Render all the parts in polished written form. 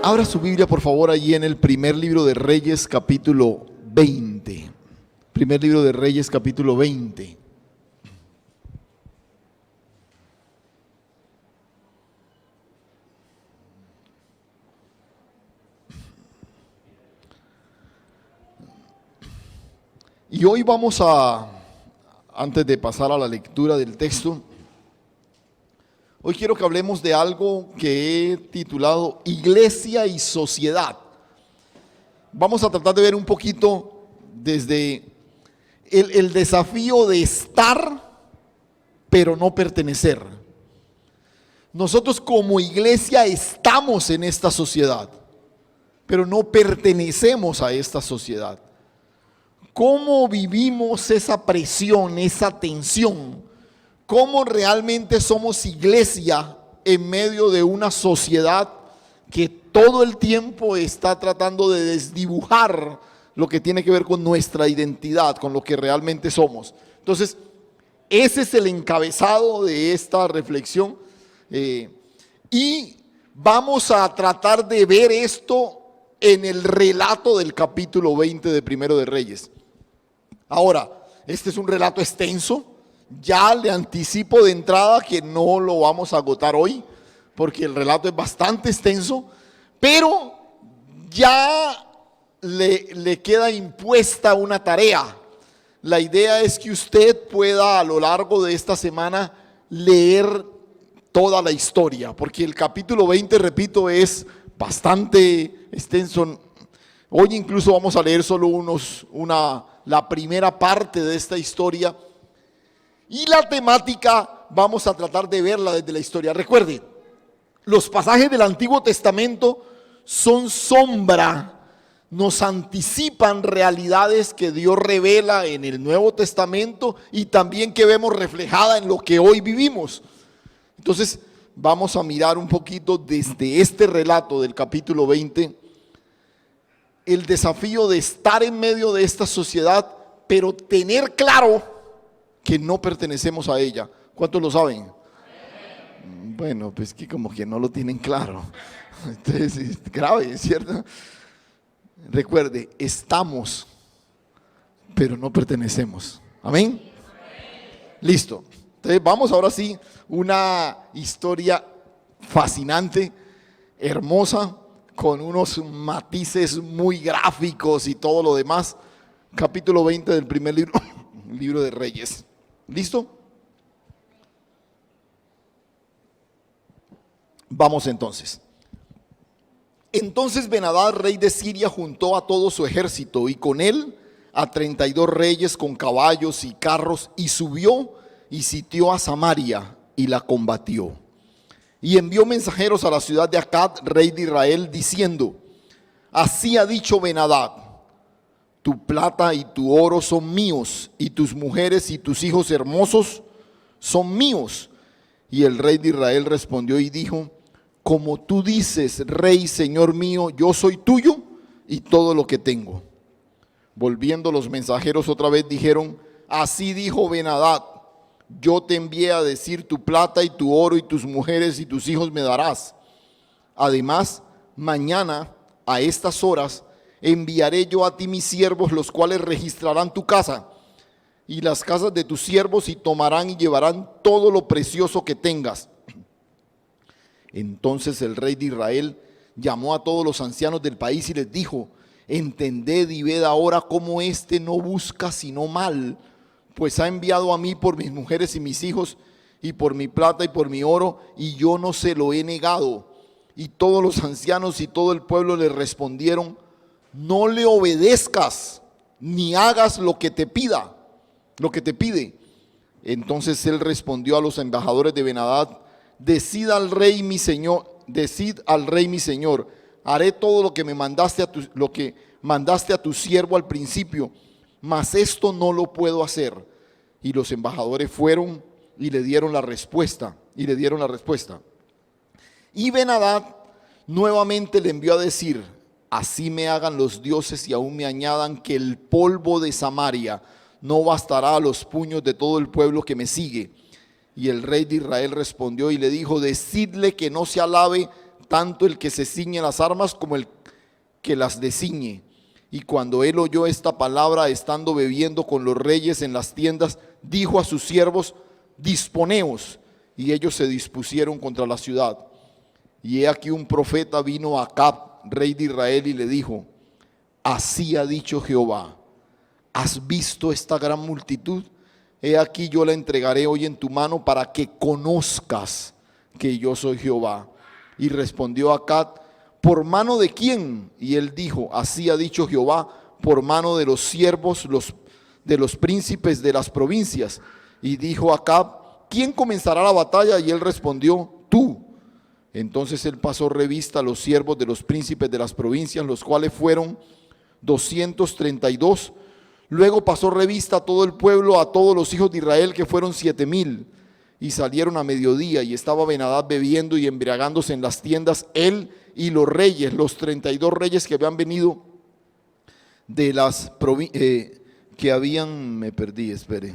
Abra su Biblia, por favor, allí en el primer libro de Reyes, capítulo 20. Primer libro de Reyes, capítulo 20. Y hoy vamos antes de pasar a la lectura del texto, hoy quiero que hablemos de algo que he titulado Iglesia y Sociedad. Vamos a tratar de ver un poquito desde el desafío de estar, pero no pertenecer. Nosotros como iglesia estamos en esta sociedad, pero no pertenecemos a esta sociedad. ¿Cómo vivimos esa presión, esa tensión? ¿Cómo realmente somos iglesia en medio de una sociedad que todo el tiempo está tratando de desdibujar lo que tiene que ver con nuestra identidad, con lo que realmente somos? Entonces, ese es el encabezado de esta reflexión, y vamos a tratar de ver esto en el relato del capítulo 20 de Primero de Reyes. Ahora, este es un relato extenso. Ya le anticipo de entrada que no lo vamos a agotar hoy, porque el relato es bastante extenso, pero ya le queda impuesta una tarea. La idea es que usted pueda a lo largo de esta semana leer toda la historia, porque el capítulo 20, repito, es bastante extenso. Hoy incluso vamos a leer solo la primera parte de esta historia, y la temática vamos a tratar de verla desde la historia. Recuerde, los pasajes del Antiguo Testamento son sombra, nos anticipan realidades que Dios revela en el Nuevo Testamento y también que vemos reflejada en lo que hoy vivimos. Entonces vamos a mirar un poquito desde este relato del capítulo 20 el desafío de estar en medio de esta sociedad, pero tener claro que no pertenecemos a ella. ¿Cuántos lo saben? Bueno, pues que como que no lo tienen claro. Entonces es grave, ¿cierto? Recuerde, estamos, pero no pertenecemos. ¿Amén? Listo. Entonces vamos ahora sí, una historia fascinante, hermosa, con unos matices muy gráficos y todo lo demás. Capítulo 20 del primer libro de Reyes. ¿Listo? Vamos entonces. Entonces Ben-Hadad, rey de Siria, juntó a todo su ejército y con él a 32 reyes con caballos y carros, y subió y sitió a Samaria y la combatió. Y envió mensajeros a la ciudad de Acab, rey de Israel, diciendo: así ha dicho Ben-Hadad, tu plata y tu oro son míos, y tus mujeres y tus hijos hermosos son míos. Y el rey de Israel respondió y dijo: como tú dices, rey, señor mío, yo soy tuyo y todo lo que tengo. Volviendo los mensajeros otra vez dijeron: así dijo Ben-Hadad, yo te envié a decir, tu plata y tu oro y tus mujeres y tus hijos me darás. Además, mañana a estas horas enviaré yo a ti mis siervos, los cuales registrarán tu casa y las casas de tus siervos, y tomarán y llevarán todo lo precioso que tengas. Entonces el rey de Israel llamó a todos los ancianos del país y les dijo: entended y ved ahora cómo éste no busca sino mal, pues ha enviado a mí por mis mujeres y mis hijos, y por mi plata y por mi oro, y yo no se lo he negado. Y todos los ancianos y todo el pueblo le respondieron: no le obedezcas, ni hagas lo que te pida, lo que te pide. Entonces él respondió a los embajadores de Ben-Hadad: decid al rey mi señor, haré todo lo que mandaste a tu siervo al principio, mas esto no lo puedo hacer. Y los embajadores fueron y le dieron la respuesta. Y Ben-Hadad nuevamente le envió a decir: así me hagan los dioses y aún me añadan, que el polvo de Samaria no bastará a los puños de todo el pueblo que me sigue. Y el rey de Israel respondió y le dijo: decidle que no se alabe tanto el que se ciñe las armas como el que las desciñe. Y cuando él oyó esta palabra, estando bebiendo con los reyes en las tiendas, dijo a sus siervos: disponeos. Y ellos se dispusieron contra la ciudad. Y he aquí un profeta vino a Acab, rey de Israel, y le dijo: así ha dicho Jehová, ¿has visto esta gran multitud? He aquí yo la entregaré hoy en tu mano para que conozcas que yo soy Jehová. Y respondió Acab: ¿por mano de quién? Y él dijo: así ha dicho Jehová, por mano de los siervos de los príncipes de las provincias. Y dijo Acab: ¿quién comenzará la batalla? Y él respondió: tú. Entonces él pasó revista a los siervos de los príncipes de las provincias, los cuales fueron 232. Luego pasó revista a todo el pueblo, a todos los hijos de Israel, que fueron 7,000. Y salieron a mediodía, y estaba Ben-Hadad bebiendo y embriagándose en las tiendas, él y los reyes, los 32 reyes que habían venido de las que habían, me perdí, espere.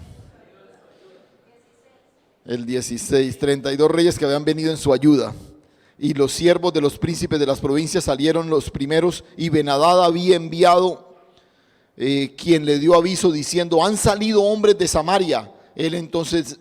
El 16, 32 reyes que habían venido en su ayuda. Y los siervos de los príncipes de las provincias salieron los primeros, y Ben-Hadad había enviado quien le dio aviso diciendo: han salido hombres de Samaria. Él entonces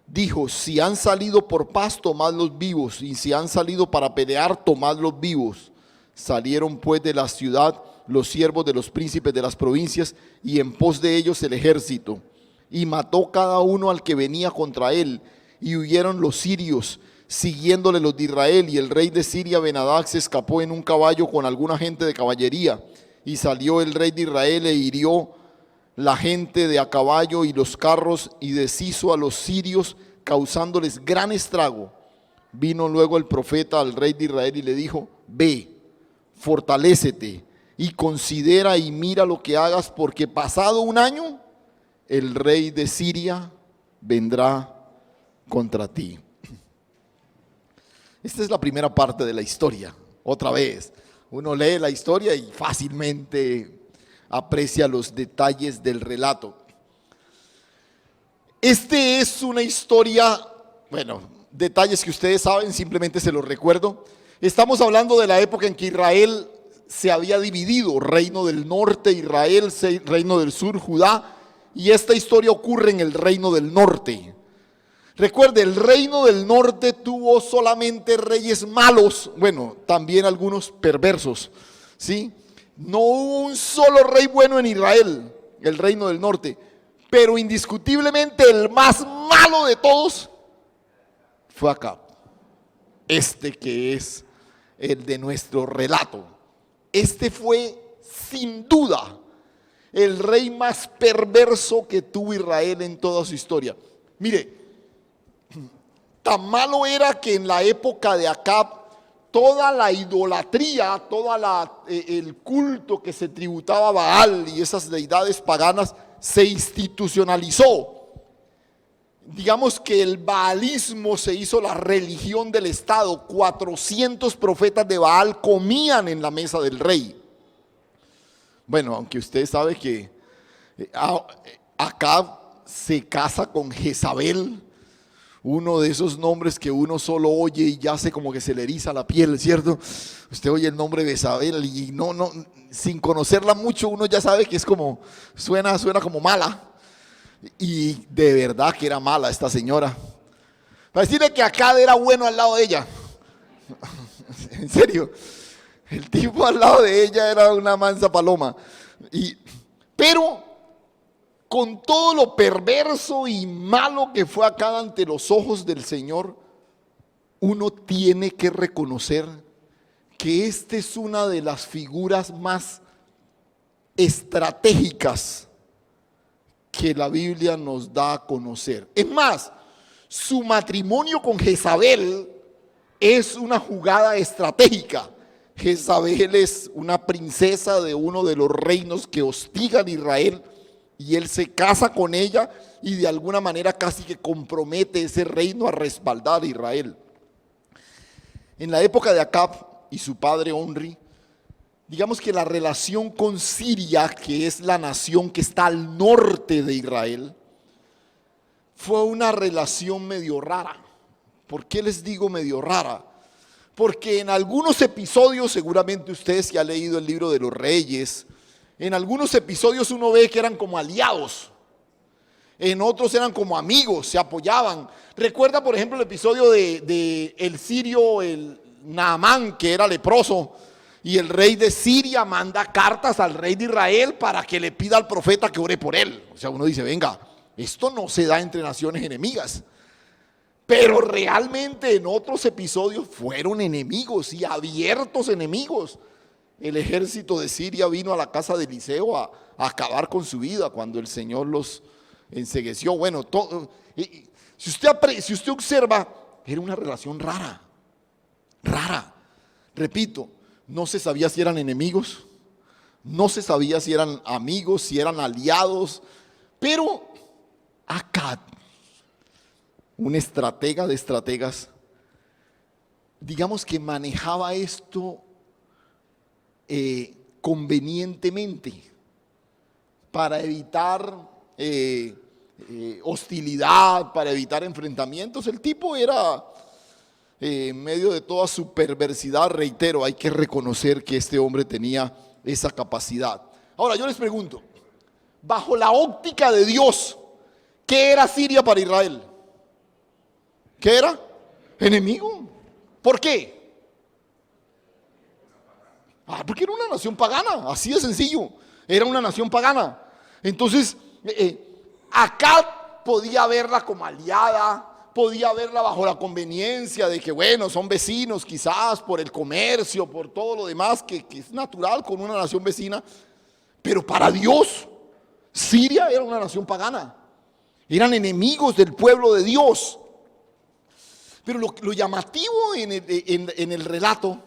dijo: si han salido por paz, tomadlos vivos, y si han salido para pelear, tomadlos vivos. Salieron pues de la ciudad los siervos de los príncipes de las provincias, y en pos de ellos el ejército, y mató cada uno al que venía contra él, y huyeron los sirios, siguiéndole los de Israel. Y el rey de Siria, Ben-Hadad, se escapó en un caballo con alguna gente de caballería, y salió el rey de Israel e hirió la gente de a caballo y los carros, y deshizo a los sirios, causándoles gran estrago. Vino luego el profeta al rey de Israel y le dijo: ve, fortalécete y considera y mira lo que hagas, porque pasado un año el rey de Siria vendrá contra ti. Esta es la primera parte de la historia. Otra vez, uno lee la historia y fácilmente aprecia los detalles del relato. Este es una historia, bueno, detalles que ustedes saben, simplemente se los recuerdo. Estamos hablando de la época en que Israel se había dividido: reino del norte Israel, reino del sur Judá, y esta historia ocurre en el reino del norte. Recuerde, el reino del norte tuvo solamente reyes malos, bueno, también algunos perversos, ¿sí? No hubo un solo rey bueno en Israel, el reino del norte, pero indiscutiblemente el más malo de todos fue Acab, este que es el de nuestro relato. Este fue sin duda el rey más perverso que tuvo Israel en toda su historia. Mire, tan malo era que en la época de Acab toda la idolatría, el culto que se tributaba a Baal y esas deidades paganas se institucionalizó. Digamos que el baalismo se hizo la religión del Estado. 400 profetas de Baal comían en la mesa del rey. Bueno, aunque usted sabe que Acab se casa con Jezabel, uno de esos nombres que uno solo oye y ya se como que se le eriza la piel, ¿cierto? Usted oye el nombre de Jezabel y no, sin conocerla mucho, uno ya sabe que es como, suena como mala. Y de verdad que era mala esta señora. Para decirle que Acab era bueno al lado de ella. En serio, el tipo al lado de ella era una mansa paloma. Pero con todo lo perverso y malo que fue Acab ante los ojos del Señor, uno tiene que reconocer que esta es una de las figuras más estratégicas que la Biblia nos da a conocer. Es más, su matrimonio con Jezabel es una jugada estratégica. Jezabel es una princesa de uno de los reinos que hostigan a Israel, y él se casa con ella y de alguna manera casi que compromete ese reino a respaldar a Israel. En la época de Acab y su padre Omri, digamos que la relación con Siria, que es la nación que está al norte de Israel, fue una relación medio rara. ¿Por qué les digo medio rara? Porque en algunos episodios, seguramente usted si ha leído el libro de los Reyes, en algunos episodios uno ve que eran como aliados, en otros eran como amigos, se apoyaban. Recuerda, por ejemplo, el episodio de el sirio, el Naamán, que era leproso, y el rey de Siria manda cartas al rey de Israel para que le pida al profeta que ore por él. O sea, uno dice, venga, esto no se da entre naciones enemigas. Pero realmente en otros episodios fueron enemigos y abiertos enemigos. El ejército de Siria vino a la casa de Eliseo a acabar con su vida cuando el Señor los encegueció. Bueno, si usted observa, era una relación rara. Repito, no se sabía si eran enemigos, no se sabía si eran amigos, si eran aliados, pero Acab, un estratega de estrategas, digamos que manejaba esto convenientemente para evitar hostilidad, para evitar enfrentamientos. El tipo era, en medio de toda su perversidad, reitero, hay que reconocer que este hombre tenía esa capacidad. Ahora yo les pregunto, bajo la óptica de Dios, ¿qué era Siria para Israel? ¿Qué era? Enemigo. ¿Por qué? Porque era una nación pagana, así de sencillo. Era una nación pagana. Entonces, Acab podía verla como aliada, podía verla bajo la conveniencia de que, bueno, son vecinos quizás por el comercio, por todo lo demás que es natural con una nación vecina. Pero para Dios, Siria era una nación pagana. Eran enemigos del pueblo de Dios. Pero lo llamativo en el relato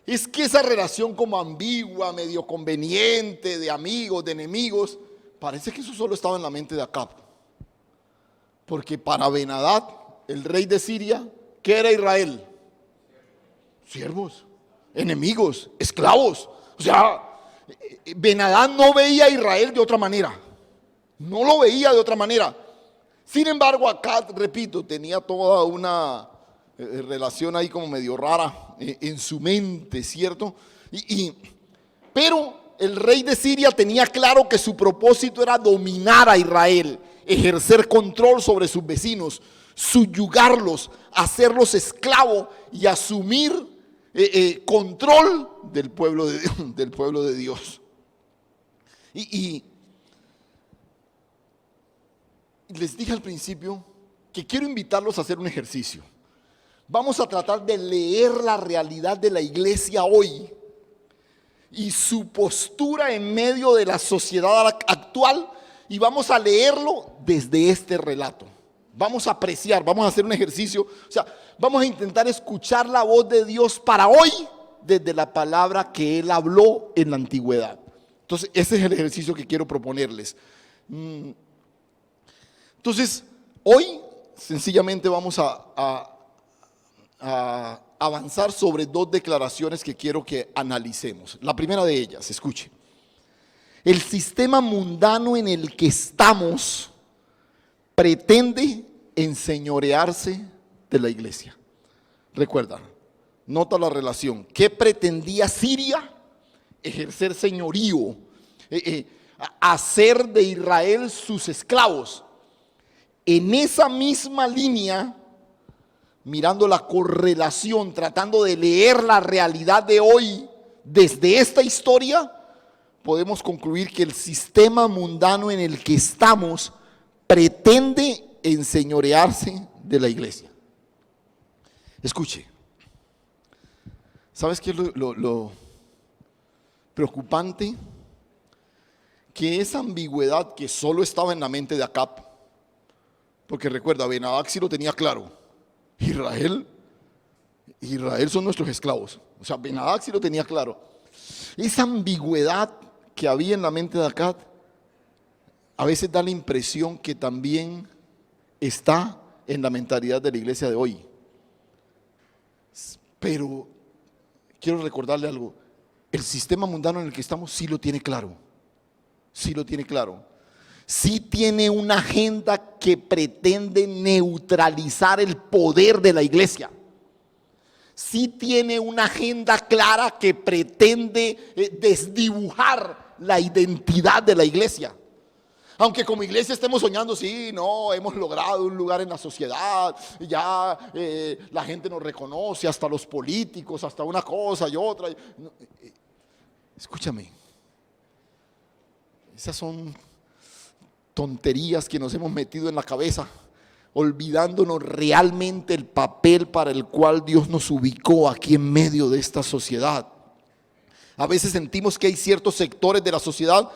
es que esa relación como ambigua, medio conveniente, de amigos, de enemigos, parece que eso solo estaba en la mente de Acab. Porque para Ben-Hadad, el rey de Siria, ¿qué era Israel? Siervos, enemigos, esclavos. O sea, Ben-Hadad no veía a Israel de otra manera. No lo veía de otra manera. Sin embargo, Acab, repito, tenía toda una relación ahí como medio rara en su mente, ¿cierto? Pero el rey de Siria tenía claro que su propósito era dominar a Israel, ejercer control sobre sus vecinos, subyugarlos, hacerlos esclavos y asumir control del pueblo de Dios. Y les dije al principio que quiero invitarlos a hacer un ejercicio. Vamos a tratar de leer la realidad de la iglesia hoy y su postura en medio de la sociedad actual, y vamos a leerlo desde este relato. Vamos a apreciar, vamos a hacer un ejercicio, o sea, vamos a intentar escuchar la voz de Dios para hoy desde la palabra que Él habló en la antigüedad. Entonces, ese es el ejercicio que quiero proponerles. Entonces, hoy sencillamente vamos a avanzar sobre dos declaraciones que quiero que analicemos. La primera de ellas, escuche. El sistema mundano en el que estamos pretende enseñorearse de la iglesia. Recuerda, nota la relación. ¿Qué pretendía Siria? Ejercer señorío, hacer de Israel sus esclavos. En esa misma línea, mirando la correlación, tratando de leer la realidad de hoy desde esta historia, podemos concluir que el sistema mundano en el que estamos pretende enseñorearse de la iglesia. Escuche, ¿sabes qué es lo preocupante? Que esa ambigüedad que solo estaba en la mente de Acab, porque recuerda, Ben-Hadad sí lo tenía claro. Israel son nuestros esclavos. O sea, Ben-Hadad sí lo tenía claro. Esa ambigüedad que había en la mente de Acab a veces da la impresión que también está en la mentalidad de la iglesia de hoy. Pero quiero recordarle algo. El sistema mundano en el que estamos sí lo tiene claro. Sí lo tiene claro. Sí tiene una agenda que pretende neutralizar el poder de la iglesia. sí tiene una agenda clara que pretende desdibujar la identidad de la iglesia. Aunque como iglesia estemos soñando, sí, no, hemos logrado un lugar en la sociedad, ya la gente nos reconoce, hasta los políticos, hasta una cosa y otra. Escúchame, esas son tonterías que nos hemos metido en la cabeza, olvidándonos realmente el papel para el cual Dios nos ubicó aquí en medio de esta sociedad. A veces sentimos que hay ciertos sectores de la sociedad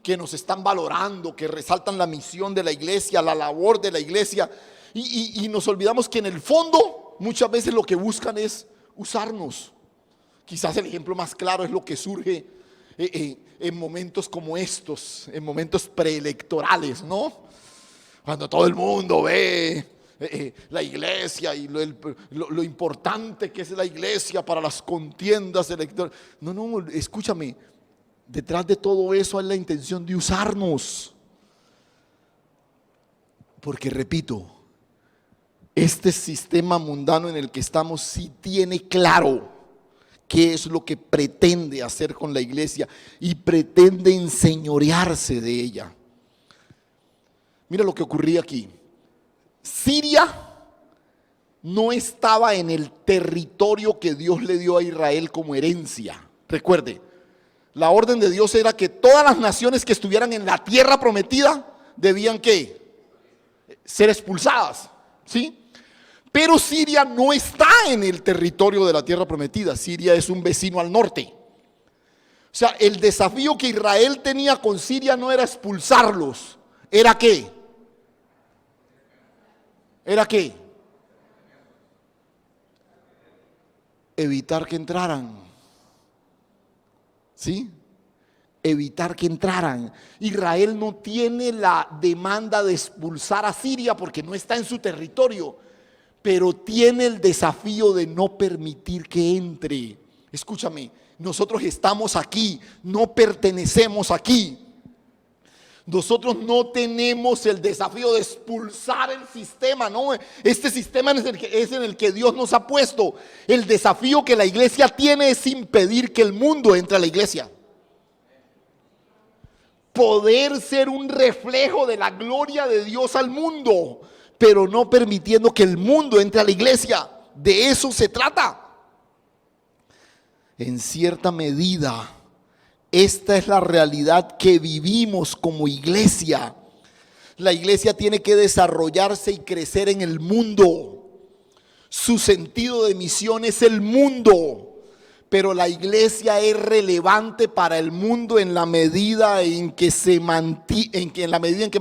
que nos están valorando, que resaltan la misión de la iglesia, la labor de la iglesia, y nos olvidamos que en el fondo muchas veces lo que buscan es usarnos. Quizás el ejemplo más claro es lo que surge en momentos como estos, en momentos preelectorales, ¿no? Cuando todo el mundo ve la iglesia y lo importante que es la iglesia para las contiendas electorales. No, escúchame, detrás de todo eso hay la intención de usarnos. Porque repito, este sistema mundano en el que estamos sí tiene claro qué es lo que pretende hacer con la iglesia y pretende enseñorearse de ella. Mira lo que ocurría aquí. Siria no estaba en el territorio que Dios le dio a Israel como herencia. Recuerde, la orden de Dios era que todas las naciones que estuvieran en la tierra prometida debían ¿qué? Ser expulsadas, ¿sí? Pero Siria no está en el territorio de la tierra prometida. Siria es un vecino al norte. O sea, el desafío que Israel tenía con Siria no era expulsarlos. ¿Era qué? ¿Era qué? Evitar que entraran. ¿Sí? Evitar que entraran. Israel no tiene la demanda de expulsar a Siria porque no está en su territorio, pero tiene el desafío de no permitir que entre. Escúchame, nosotros estamos aquí, no pertenecemos aquí. Nosotros no tenemos el desafío de expulsar el sistema, ¿no? Este sistema es en el que Dios nos ha puesto. El desafío que la iglesia tiene es impedir que el mundo entre a la iglesia. Poder ser un reflejo de la gloria de Dios al mundo, pero no permitiendo que el mundo entre a la iglesia. De eso se trata. En cierta medida, esta es la realidad que vivimos como iglesia. La iglesia tiene que desarrollarse y crecer en el mundo. Su sentido de misión es el mundo, pero la iglesia es relevante para el mundo en la medida en que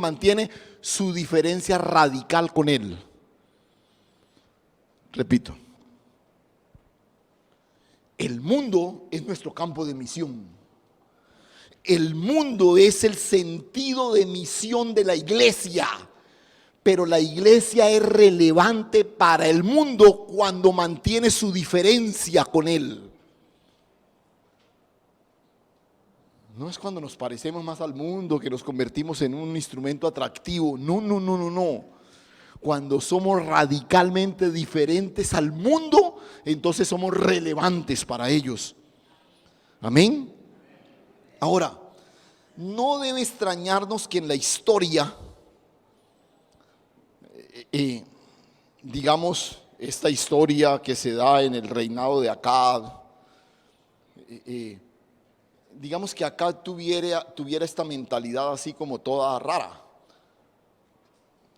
mantiene su diferencia radical con él. Repito, el mundo es nuestro campo de misión. El mundo es el sentido de misión de la iglesia, pero la iglesia es relevante para el mundo cuando mantiene su diferencia con él. No es cuando nos parecemos más al mundo que nos convertimos en un instrumento atractivo. No. Cuando somos radicalmente diferentes al mundo, entonces somos relevantes para ellos. Amén. Ahora, no debe extrañarnos que en la historia, digamos, esta historia que se da en el reinado de Acab, digamos que Acab tuviera esta mentalidad así como toda rara.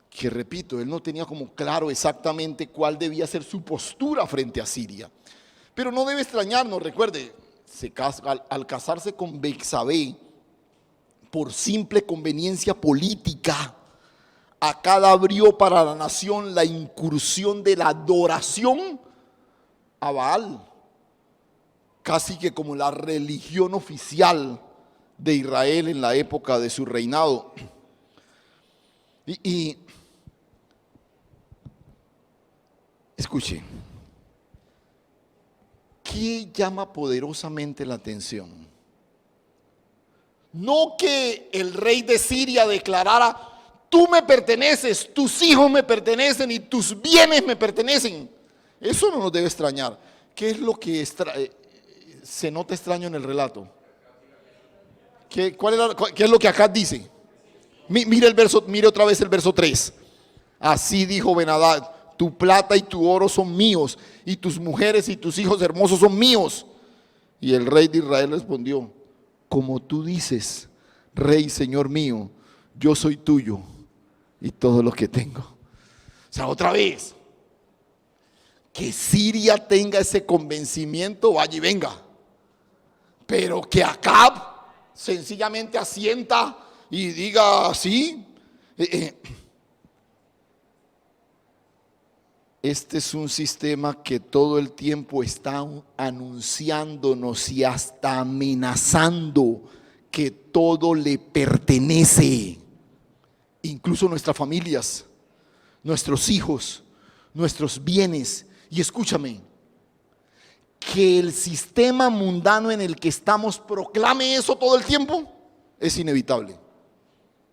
Que repito, él no tenía como claro exactamente cuál debía ser su postura frente a Siria. Pero no debe extrañarnos, recuerde, al casarse con Betsabé, por simple conveniencia política, Acab abrió para la nación la incursión de la adoración a Baal, casi que como la religión oficial de Israel en la época de su reinado. Y escuche, ¿qué llama poderosamente la atención? No que el rey de Siria declarara: tú me perteneces, tus hijos me pertenecen y tus bienes me pertenecen. Eso no nos debe extrañar. ¿Qué es lo que se nota extraño en el relato? ¿Qué es lo que acá dice? Mire otra vez el verso 3. Así dijo Ben-Hadad: tu plata y tu oro son míos, y tus mujeres y tus hijos hermosos son míos. Y el rey de Israel respondió: como tú dices, rey, señor mío, yo soy tuyo y todo lo que tengo. O sea, otra vez, que Siria tenga ese convencimiento, vaya y venga. Pero que Acab sencillamente asienta y diga así. Este es un sistema que todo el tiempo está anunciándonos y hasta amenazando que todo le pertenece, incluso nuestras familias, nuestros hijos, nuestros bienes. Y escúchame, que el sistema mundano en el que estamos proclame eso todo el tiempo es inevitable.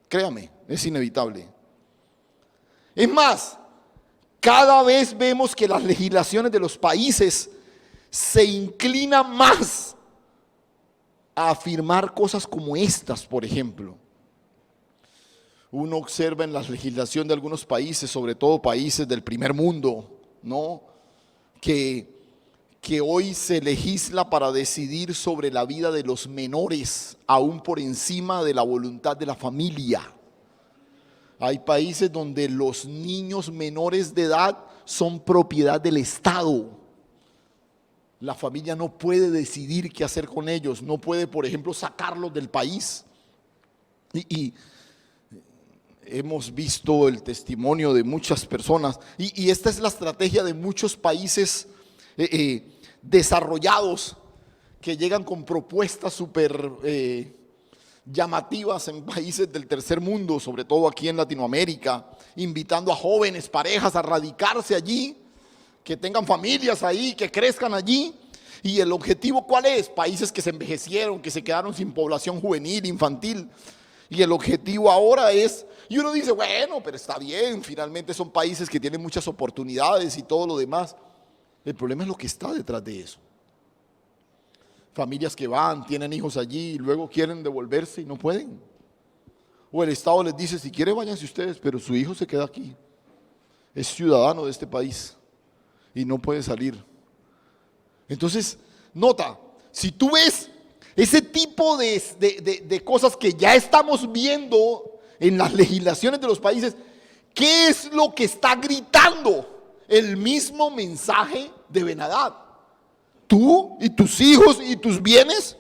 Créame, es inevitable. Es más, cada vez vemos que las legislaciones de los países se inclinan más a afirmar cosas como estas, por ejemplo. Uno observa en la legislación de algunos países, sobre todo países del primer mundo, ¿no?, que hoy se legisla para decidir sobre la vida de los menores, aún por encima de la voluntad de la familia. Hay países donde los niños menores de edad son propiedad del Estado. La familia no puede decidir qué hacer con ellos, no puede, por ejemplo, sacarlos del país. Y hemos visto el testimonio de muchas personas, y esta es la estrategia de muchos países desarrollados, que llegan con propuestas súper llamativas en países del tercer mundo, sobre todo aquí en Latinoamérica, invitando a jóvenes, parejas a radicarse allí, que tengan familias ahí, que crezcan allí. Y el objetivo, ¿cuál es? Países que se envejecieron, que se quedaron sin población juvenil, infantil. Y el objetivo ahora es, y uno dice, bueno, pero está bien, finalmente son países que tienen muchas oportunidades y todo lo demás. El problema es lo que está detrás de eso. Familias que van, tienen hijos allí y luego quieren devolverse y no pueden. O el Estado les dice, si quieren váyanse ustedes, pero su hijo se queda aquí. Es ciudadano de este país y no puede salir. Entonces, nota, si tú ves ese tipo de cosas que ya estamos viendo en las legislaciones de los países, ¿qué es lo que está gritando? El mismo mensaje de Ben-Hadad. Tú y tus hijos y tus bienes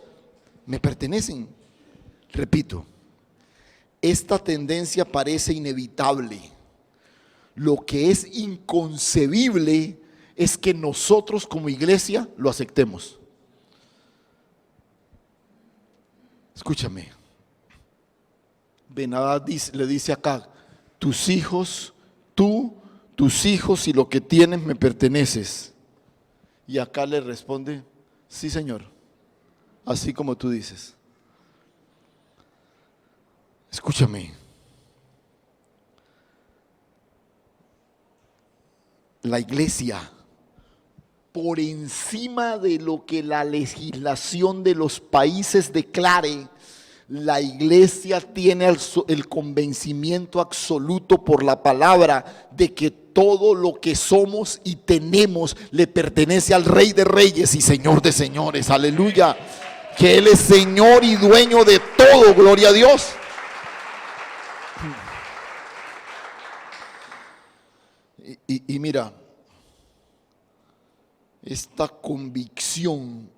me pertenecen. Repito, esta tendencia parece inevitable. Lo que es inconcebible es que nosotros como iglesia lo aceptemos. Escúchame. Ben-Hadad le dice acá: tus hijos, tú, tus hijos y lo que tienes me perteneces. Y acá le responde: sí, Señor, así como tú dices. Escúchame. La iglesia, por encima de lo que la legislación de los países declare, la iglesia tiene el convencimiento absoluto por la palabra de que todo lo que somos y tenemos le pertenece al Rey de Reyes y Señor de Señores. Aleluya. Que Él es Señor y dueño de todo. Gloria a Dios. Y mira, esta convicción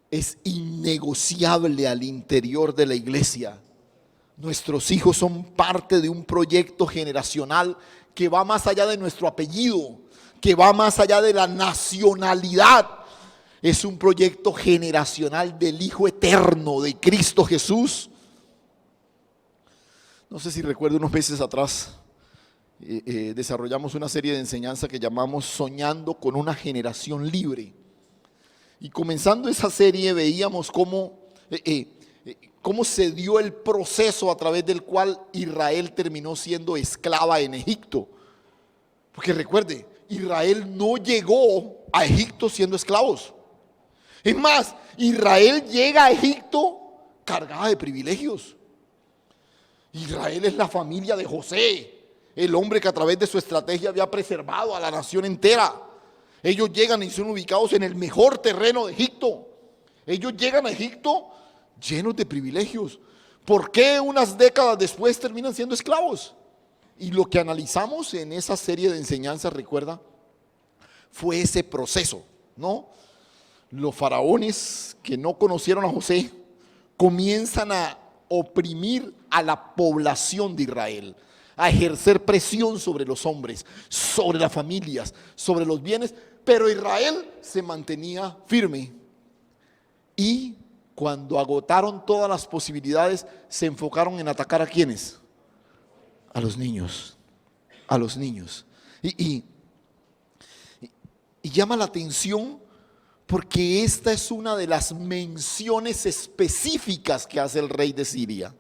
es innegociable al interior de la iglesia. Nuestros hijos son parte de un proyecto generacional que va más allá de nuestro apellido, que va más allá de la nacionalidad. Es un proyecto generacional del Hijo eterno de Cristo Jesús. No sé si recuerdo, unos meses atrás desarrollamos una serie de enseñanza que llamamos Soñando con una generación libre. Y comenzando esa serie veíamos cómo se dio el proceso a través del cual Israel terminó siendo esclava en Egipto. Porque recuerde, Israel no llegó a Egipto siendo esclavos. Es más, Israel llega a Egipto cargada de privilegios. Israel es la familia de José, el hombre que a través de su estrategia había preservado a la nación entera. Ellos llegan y son ubicados en el mejor terreno de Egipto. Ellos llegan a Egipto llenos de privilegios. ¿Por qué unas décadas después terminan siendo esclavos? Y lo que analizamos en esa serie de enseñanzas, recuerda, fue ese proceso, ¿no? Los faraones que no conocieron a José comienzan a oprimir a la población de Israel, a ejercer presión sobre los hombres, sobre las familias, sobre los bienes, pero Israel se mantenía firme. Y cuando agotaron todas las posibilidades, se enfocaron en atacar ¿a quiénes? A los niños, a los niños. Y llama la atención porque esta es una de las menciones específicas que hace el rey de Siria.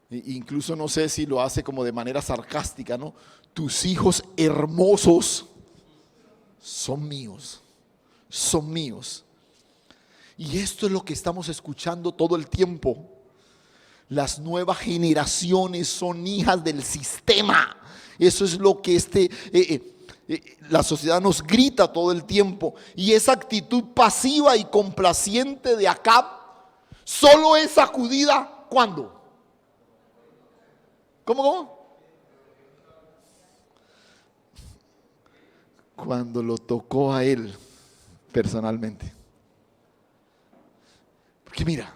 Incluso no sé si lo hace como de manera sarcástica, ¿no? Tus hijos hermosos son míos, son míos. Y esto es lo que estamos escuchando todo el tiempo. Las nuevas generaciones son hijas del sistema. Eso es lo que la sociedad nos grita todo el tiempo. Y esa actitud pasiva y complaciente de Acab solo es sacudida ¿cuándo? ¿Cómo? Cuando lo tocó a él personalmente. Porque mira,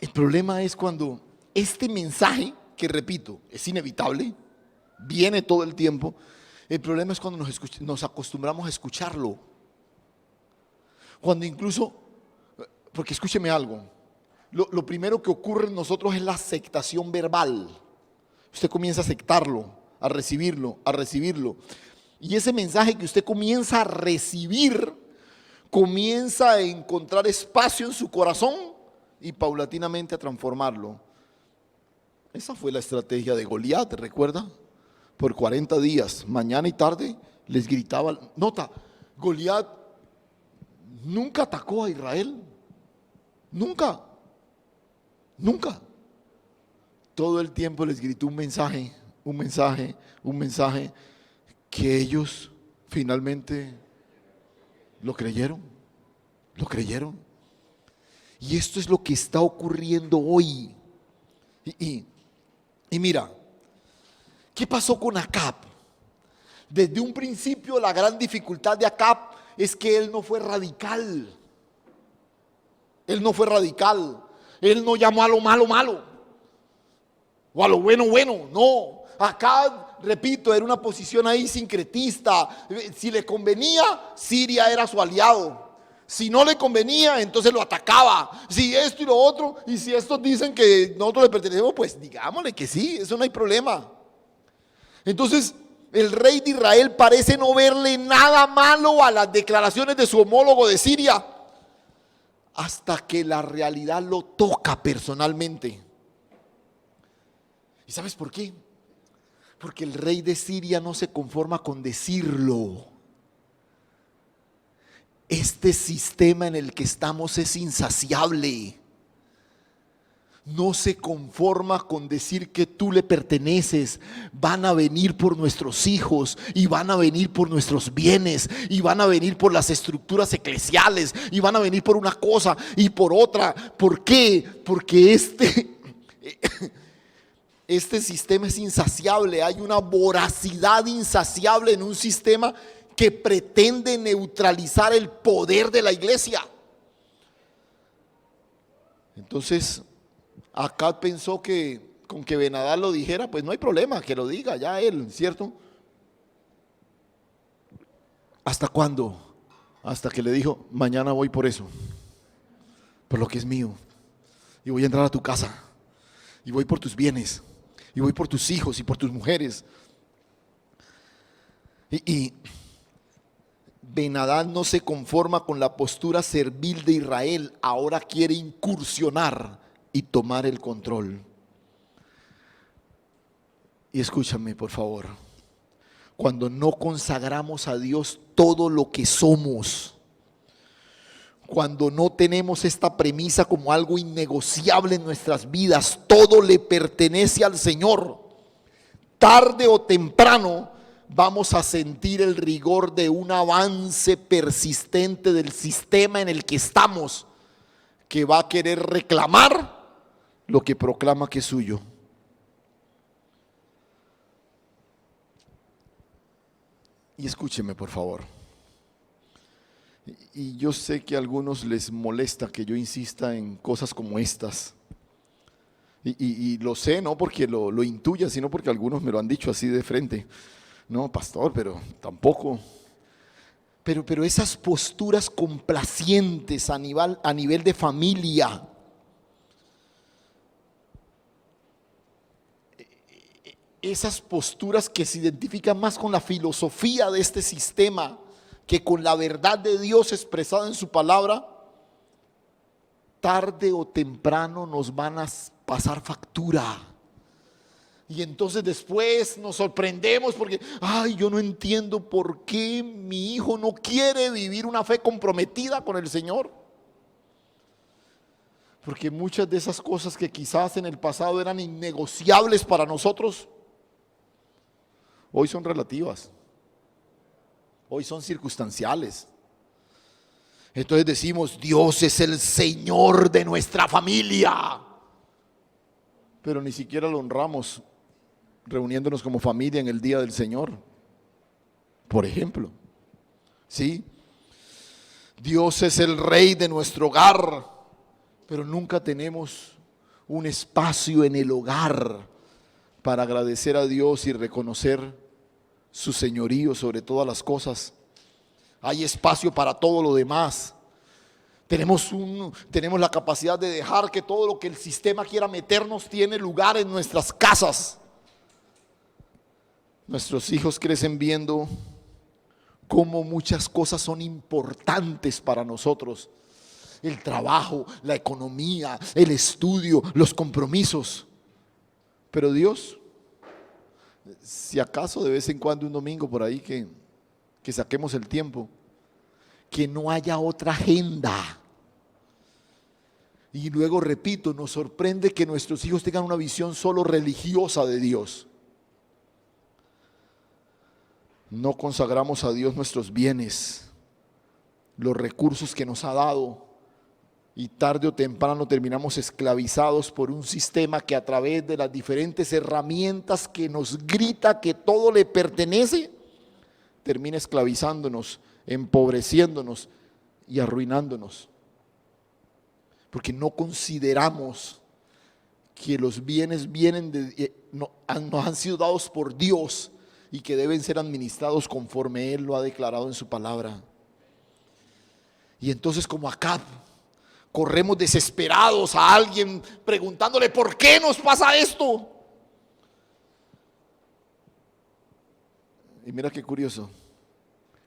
el problema es cuando este mensaje, que repito, es inevitable, viene todo el tiempo. El problema es cuando nos acostumbramos a escucharlo. Cuando incluso, porque escúcheme algo, lo primero que ocurre en nosotros es la aceptación verbal. Usted comienza a aceptarlo, a recibirlo, a recibirlo. Y ese mensaje que usted comienza a recibir, comienza a encontrar espacio en su corazón y paulatinamente a transformarlo. Esa fue la estrategia de Goliat, ¿recuerda? Por 40 días, mañana y tarde, les gritaba. Nota, Goliat nunca atacó a Israel. Nunca. Nunca. Todo el tiempo les gritó un mensaje, un mensaje, un mensaje, que ellos finalmente lo creyeron. Lo creyeron. Y esto es lo que está ocurriendo hoy. Y mira, ¿qué pasó con Acab? Desde un principio la gran dificultad de Acab es que él no fue radical. Él no fue radical. Él no llamó a lo malo, malo. O a lo bueno, bueno. No. Acab, repito, era una posición ahí sincretista. Si le convenía, Siria era su aliado. Si no le convenía, entonces lo atacaba. Si esto y lo otro, y si estos dicen que nosotros le pertenecemos, pues digámosle que sí, eso no hay problema. Entonces, el rey de Israel parece no verle nada malo a las declaraciones de su homólogo de Siria, hasta que la realidad lo toca personalmente. ¿Y sabes por qué? Porque el rey de Siria no se conforma con decirlo. Este sistema en el que estamos es insaciable. No se conforma con decir que tú le perteneces. Van a venir por nuestros hijos, y van a venir por nuestros bienes, y van a venir por las estructuras eclesiales, y van a venir por una cosa y por otra. ¿Por qué? Porque este sistema es insaciable. Hay una voracidad insaciable en un sistema que pretende neutralizar el poder de la iglesia. Entonces, Acab pensó que con que Ben-Hadad lo dijera, pues no hay problema, que lo diga ya él, ¿cierto? ¿Hasta cuándo? Hasta que le dijo, mañana voy por eso, por lo que es mío, y voy a entrar a tu casa, y voy por tus bienes, y voy por tus hijos y por tus mujeres. Y Ben-Hadad no se conforma con la postura servil de Israel, ahora quiere incursionar y tomar el control. Y escúchame, por favor. cuando no consagramos a Dios todo lo que somos, cuando no tenemos esta premisa como algo innegociable en nuestras vidas. Todo le pertenece al Señor. Tarde o temprano vamos a sentir el rigor de un avance persistente del sistema en el que estamos, que va a querer reclamar lo que proclama que es suyo. Y escúcheme, por favor. Y yo sé que a algunos les molesta que yo insista en cosas como estas. Y lo sé, no porque lo intuya, sino porque algunos me lo han dicho así de frente. No, pastor, pero tampoco. Pero esas posturas complacientes a nivel de familia, esas posturas que se identifican más con la filosofía de este sistema que con la verdad de Dios expresada en su palabra, tarde o temprano nos van a pasar factura. Y entonces después nos sorprendemos porque, ay, yo no entiendo por qué mi hijo no quiere vivir una fe comprometida con el Señor. Porque muchas de esas cosas que quizás en el pasado eran innegociables para nosotros, hoy son relativas. Hoy son circunstanciales. Entonces decimos, Dios es el Señor de nuestra familia, pero ni siquiera lo honramos reuniéndonos como familia en el día del Señor, por ejemplo. ¿Sí? Dios es el Rey de nuestro hogar, pero nunca tenemos un espacio en el hogar para agradecer a Dios y reconocer su señorío sobre todas las cosas. Hay espacio para todo lo demás. Tenemos la capacidad de dejar que todo lo que el sistema quiera meternos tiene lugar en nuestras casas. Nuestros hijos crecen viendo cómo muchas cosas son importantes para nosotros: el trabajo, la economía, el estudio, los compromisos. Pero Dios, si acaso de vez en cuando un domingo por ahí que saquemos el tiempo, que no haya otra agenda. Y luego repito, nos sorprende que nuestros hijos tengan una visión solo religiosa de Dios. No consagramos a Dios nuestros bienes, los recursos que nos ha dado, y tarde o temprano terminamos esclavizados por un sistema que a través de las diferentes herramientas que nos grita que todo le pertenece, termina esclavizándonos, empobreciéndonos y arruinándonos. Porque no consideramos que los bienes nos han sido dados por Dios y que deben ser administrados conforme Él lo ha declarado en su palabra. Y entonces, como Acab, corremos desesperados a alguien preguntándole ¿por qué nos pasa esto? Y mira qué curioso,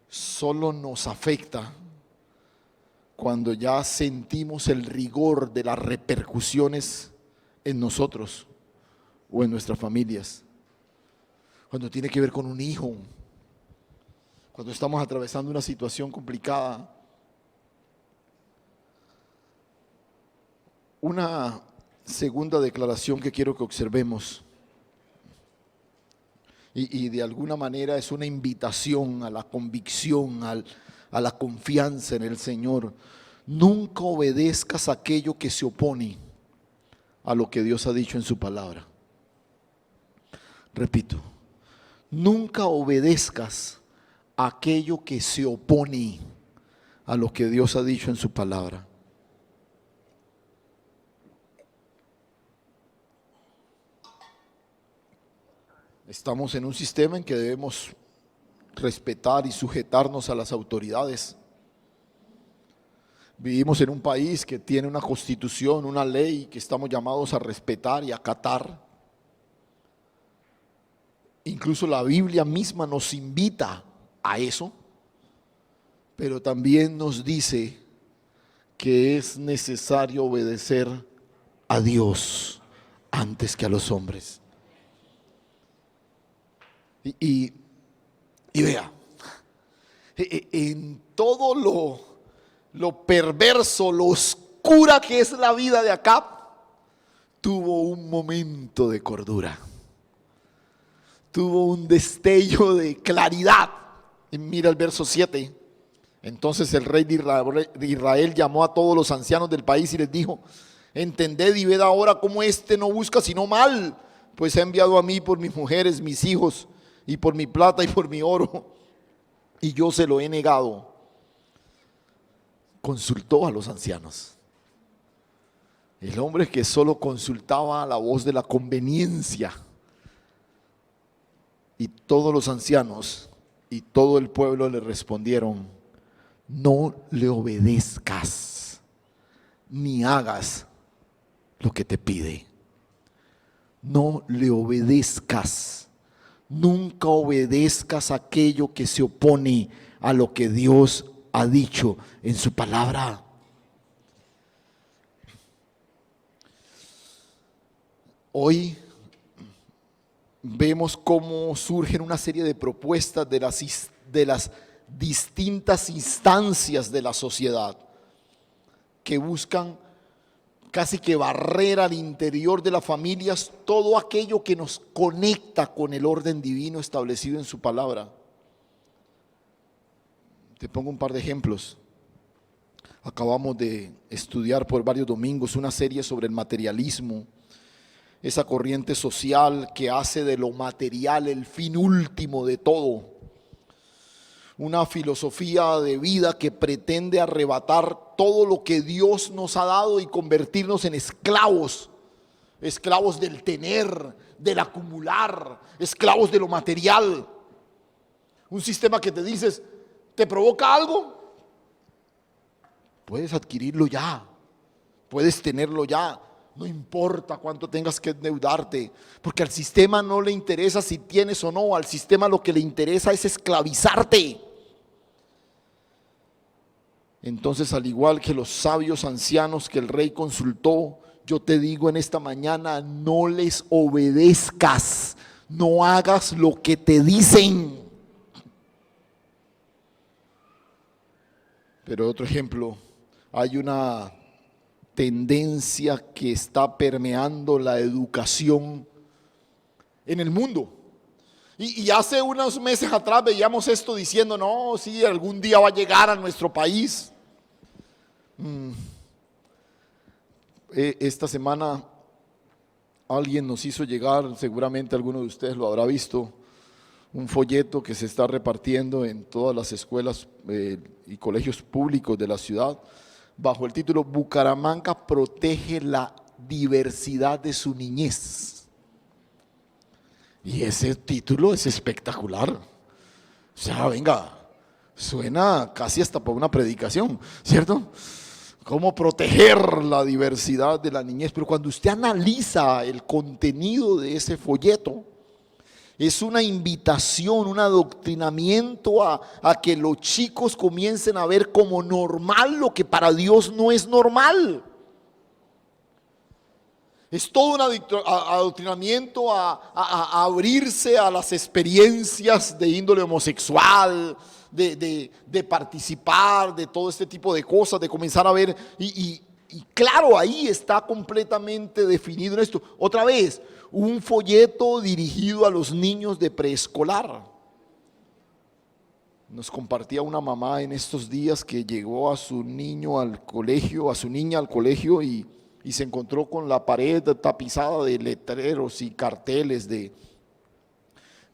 solo nos afecta cuando ya sentimos el rigor de las repercusiones en nosotros o en nuestras familias. Cuando tiene que ver con un hijo, cuando estamos atravesando una situación complicada. Una segunda declaración que quiero que observemos, y de alguna manera es una invitación a la convicción, a la confianza en el Señor. Nunca obedezcas a aquello que se opone a lo que Dios ha dicho en su palabra. Repito, nunca obedezcas a aquello que se opone a lo que Dios ha dicho en su palabra. Estamos en un sistema en que debemos respetar y sujetarnos a las autoridades. Vivimos en un país que tiene una constitución, una ley que estamos llamados a respetar y acatar. Incluso la Biblia misma nos invita a eso, pero también nos dice que es necesario obedecer a Dios antes que a los hombres. Y Y vea, en todo lo perverso, lo oscura que es la vida de Acab, tuvo un momento de cordura, tuvo un destello de claridad. Y mira el verso 7. Entonces el rey de Israel llamó a todos los ancianos del país y les dijo: entended y ved ahora cómo éste no busca sino mal, pues ha enviado a mí por mis mujeres, mis hijos, y por mi plata y por mi oro, y yo se lo he negado. Consultó a los ancianos. El hombre que solo consultaba la voz de la conveniencia. Y todos los ancianos y todo el pueblo le respondieron: no le obedezcas ni hagas lo que te pide. No le obedezcas. Nunca obedezcas aquello que se opone a lo que Dios ha dicho en su palabra. Hoy vemos cómo surgen una serie de propuestas de las distintas instancias de la sociedad que buscan casi que barrer al interior de las familias todo aquello que nos conecta con el orden divino establecido en su palabra. Te pongo un par de ejemplos. Acabamos de estudiar por varios domingos una serie sobre el materialismo, esa corriente social que hace de lo material el fin último de todo. Una filosofía de vida que pretende arrebatar todo lo que Dios nos ha dado y convertirnos en esclavos, esclavos del tener, del acumular, esclavos de lo material. Un sistema que te dices, ¿te provoca algo? Puedes adquirirlo ya, puedes tenerlo ya. No importa cuánto tengas que endeudarte, porque al sistema no le interesa si tienes o no. Al sistema lo que le interesa es esclavizarte. Entonces, al igual que los sabios ancianos que el rey consultó, yo te digo en esta mañana: no les obedezcas, no hagas lo que te dicen. Pero otro ejemplo, hay una tendencia que está permeando la educación en el mundo. Y hace unos meses atrás veíamos esto diciendo: no, sí, algún día va a llegar a nuestro país. Esta semana alguien nos hizo llegar, seguramente alguno de ustedes lo habrá visto, un folleto que se está repartiendo en todas las escuelas y colegios públicos de la ciudad, bajo el título: Bucaramanga protege la diversidad de su niñez. Y ese título es espectacular. O sea, venga, suena casi hasta para una predicación, ¿cierto? Cómo proteger la diversidad de la niñez. Pero cuando usted analiza el contenido de ese folleto, es una invitación, un adoctrinamiento a que los chicos comiencen a ver como normal lo que para Dios no es normal. Es todo un adoctrinamiento a abrirse a las experiencias de índole homosexual, de participar, de todo este tipo de cosas, de comenzar a ver, y claro, ahí está completamente definido en esto. Otra vez, un folleto dirigido a los niños de preescolar. Nos compartía una mamá en estos días que llegó a su niño al colegio, a su niña al colegio, y se encontró con la pared tapizada de letreros y carteles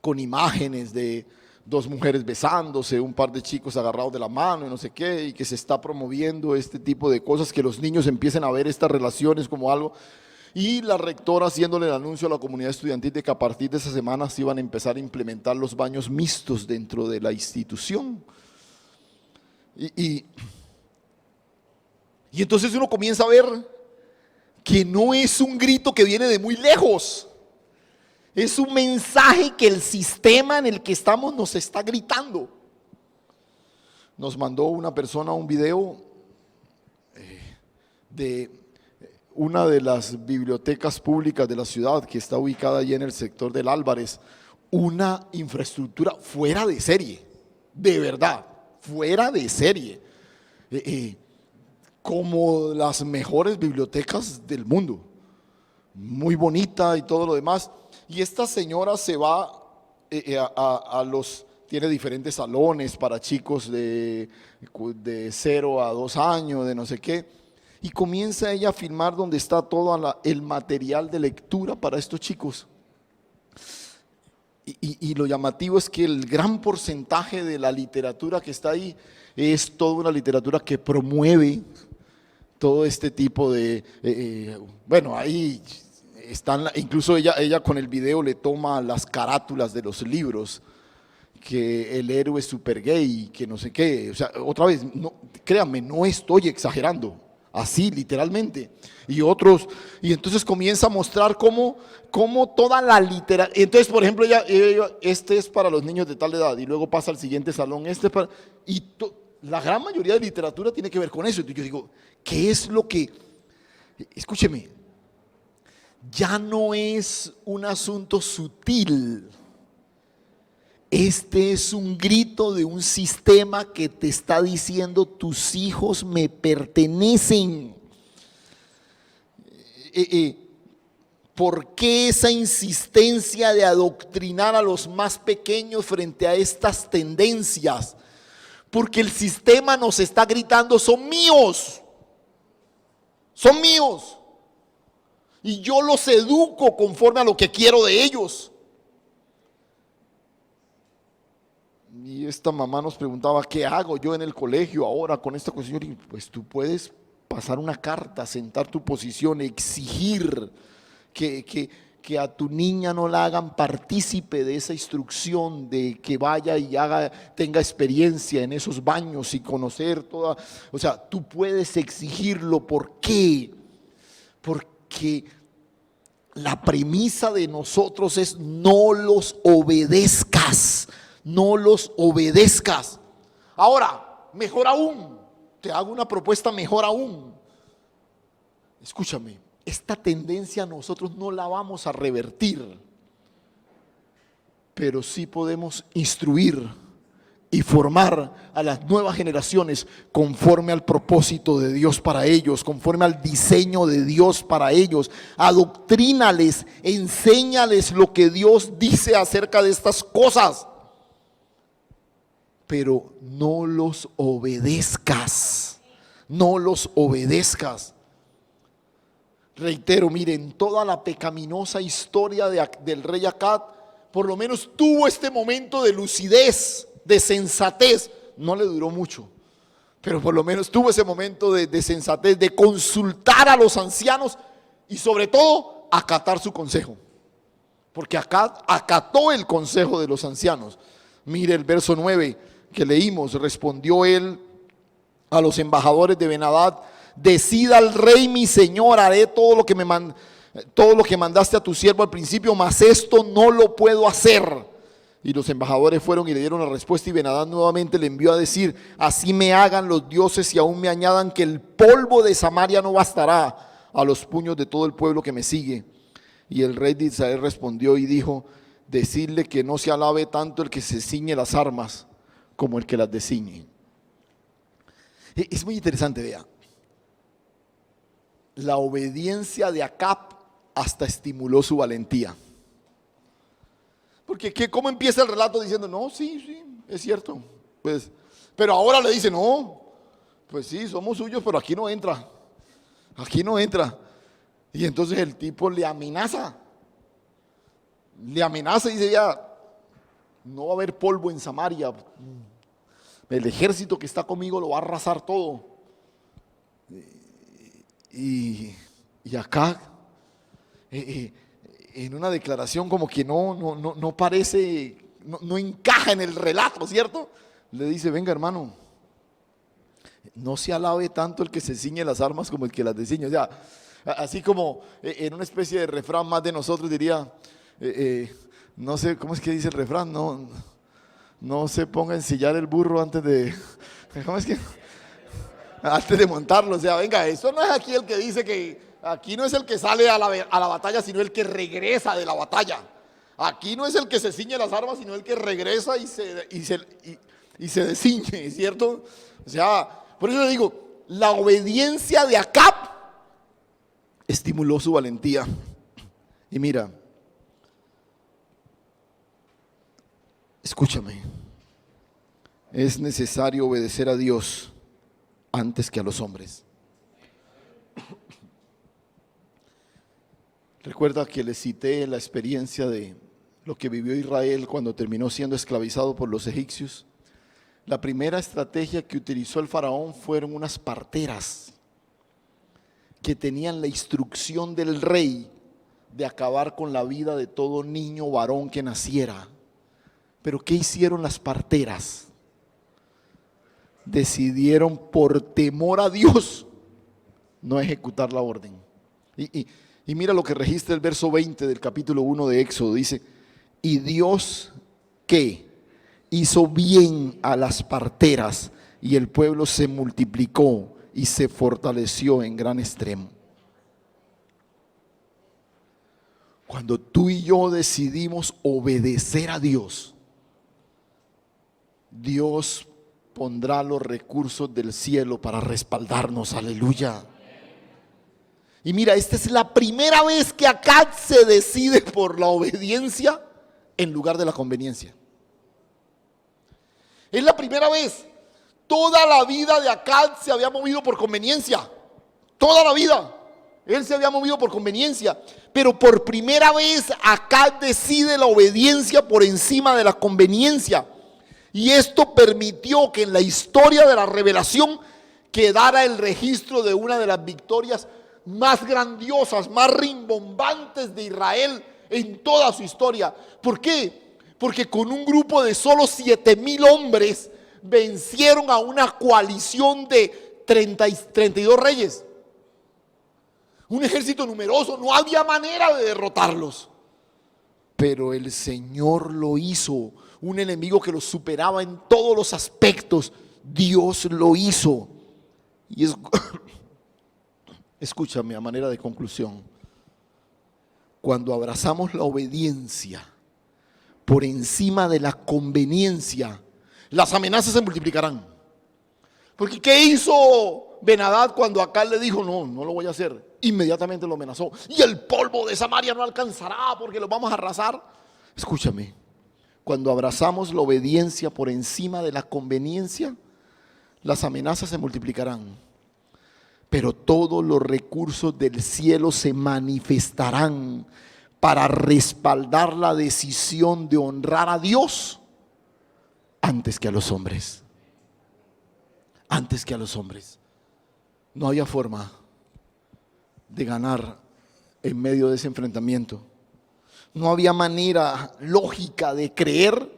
con imágenes de dos mujeres besándose, un par de chicos agarrados de la mano y no sé qué, y que se está promoviendo este tipo de cosas, que los niños empiecen a ver estas relaciones como algo. Y la rectora haciéndole el anuncio a la comunidad estudiantil de que a partir de esa semana se iban a empezar a implementar los baños mixtos dentro de la institución. Y entonces uno comienza a ver que no es un grito que viene de muy lejos, es un mensaje que el sistema en el que estamos nos está gritando. Nos mandó una persona un video de una de las bibliotecas públicas de la ciudad que está ubicada allí en el sector del Álvarez, una infraestructura fuera de serie, de verdad, fuera de serie, como las mejores bibliotecas del mundo, muy bonita y todo lo demás. Y esta señora se va tiene diferentes salones para chicos de 0 a 2 años, de no sé qué, y comienza ella a filmar donde está todo el material de lectura para estos chicos. Y lo llamativo es que el gran porcentaje de la literatura que está ahí es toda una literatura que promueve todo este tipo de, bueno, ahí están, incluso ella con el video le toma las carátulas de los libros, que el héroe es super gay, que no sé qué, o sea, otra vez, no, créanme, no estoy exagerando, así literalmente. Y entonces comienza a mostrar cómo toda la literatura, entonces por ejemplo este es para los niños de tal edad, y luego pasa al siguiente salón, la gran mayoría de literatura tiene que ver con eso. Entonces yo digo, ¿qué es lo que, escúcheme, ya no es un asunto sutil? Este es un grito de un sistema que te está diciendo: tus hijos me pertenecen. ¿Por qué esa insistencia de adoctrinar a los más pequeños frente a estas tendencias? Porque el sistema nos está gritando: son míos, son míos, y yo los educo conforme a lo que quiero de ellos. Y esta mamá nos preguntaba: ¿qué hago yo en el colegio ahora con esta cuestión? Y pues tú puedes pasar una carta, sentar tu posición, exigir que a tu niña no la hagan partícipe de esa instrucción, de que vaya y tenga experiencia en esos baños y conocer toda, o sea, tú puedes exigirlo. ¿Por qué? Porque la premisa de nosotros es: no los obedezcas, no los obedezcas. Ahora, mejor aún, te hago una propuesta mejor aún. Escúchame, esta tendencia nosotros no la vamos a revertir, pero sí podemos instruir y formar a las nuevas generaciones conforme al propósito de Dios para ellos, conforme al diseño de Dios para ellos. Adoctrínales, enséñales lo que Dios dice acerca de estas cosas, pero no los obedezcas, no los obedezcas. Reitero, miren, toda la pecaminosa historia del rey Acab por lo menos tuvo este momento de lucidez, de sensatez. No le duró mucho, pero por lo menos tuvo ese momento de sensatez, de consultar a los ancianos y sobre todo acatar su consejo, porque Acab acató el consejo de los ancianos. Mire el verso 9 que leímos: respondió él a los embajadores de Ben-Hadad: decida al rey mi señor, haré todo lo que mandaste a tu siervo al principio, mas esto no lo puedo hacer. Y los embajadores fueron y le dieron la respuesta, y Ben-Hadad nuevamente le envió a decir: así me hagan los dioses y aún me añadan, que el polvo de Samaria no bastará a los puños de todo el pueblo que me sigue. Y el rey de Israel respondió y dijo: decidle que no se alabe tanto el que se ciñe las armas como el que las desciñe. Es muy interesante, vea. La obediencia de Acab hasta estimuló su valentía. Porque ¿cómo empieza el relato diciendo: no, sí, es cierto, pues, pero ahora le dice: no, pues sí, somos suyos, pero aquí no entra. Y entonces el tipo le amenaza y dice: ya, no va a haber polvo en Samaria, el ejército que está conmigo lo va a arrasar todo. Y acá, en una declaración como que no parece, no encaja en el relato, ¿cierto? Le dice: venga, hermano, no se alabe tanto el que se ciñe las armas como el que las desciñe. O sea, así como en una especie de refrán más de nosotros diría, no sé, ¿cómo es que dice el refrán? No se ponga a ensillar el burro antes de, ¿cómo es que? Antes de montarlo. O sea, venga, eso no es aquí el que dice que, aquí no es el que sale a la batalla, sino el que regresa de la batalla. Aquí no es el que se ciñe las armas, sino el que regresa y se desciñe, ¿cierto? O sea, por eso le digo, la obediencia de Acab estimuló su valentía. Y mira, escúchame, es necesario obedecer a Dios antes que a los hombres. Recuerda que les cité la experiencia de lo que vivió Israel cuando terminó siendo esclavizado por los egipcios. La primera estrategia que utilizó el faraón fueron unas parteras que tenían la instrucción del rey de acabar con la vida de todo niño varón que naciera. Pero ¿qué hicieron las parteras? Decidieron por temor a Dios no ejecutar la orden. Y mira lo que registra el verso 20 del capítulo 1 de Éxodo. Dice, y Dios, ¿qué? Hizo bien a las parteras, y el pueblo se multiplicó y se fortaleció en gran extremo. Cuando tú y yo decidimos obedecer a Dios, Dios pondrá los recursos del cielo para respaldarnos. Aleluya. Y mira, esta es la primera vez que Acab se decide por la obediencia en lugar de la conveniencia. Es la primera vez. Toda la vida de Acab se había movido por conveniencia. Toda la vida. Él se había movido por conveniencia. Pero por primera vez Acab decide la obediencia por encima de la conveniencia. Y esto permitió que en la historia de la revelación quedara el registro de una de las victorias más grandiosas, más rimbombantes de Israel en toda su historia. ¿Por qué? Porque con un grupo de solo 7,000 hombres vencieron a una coalición de 32 reyes. Un ejército numeroso, no había manera de derrotarlos. Pero el Señor lo hizo. Un enemigo que los superaba en todos los aspectos, Dios lo hizo. Y escúchame a manera de conclusión. Cuando abrazamos la obediencia por encima de la conveniencia, las amenazas se multiplicarán. Porque ¿qué hizo Ben-Hadad cuando Acab le dijo no lo voy a hacer? Inmediatamente lo amenazó. Y el polvo de Samaria no alcanzará porque lo vamos a arrasar. Escúchame, cuando abrazamos la obediencia por encima de la conveniencia, las amenazas se multiplicarán. Pero todos los recursos del cielo se manifestarán para respaldar la decisión de honrar a Dios antes que a los hombres. Antes que a los hombres. No había forma de ganar en medio de ese enfrentamiento. No había manera lógica de creer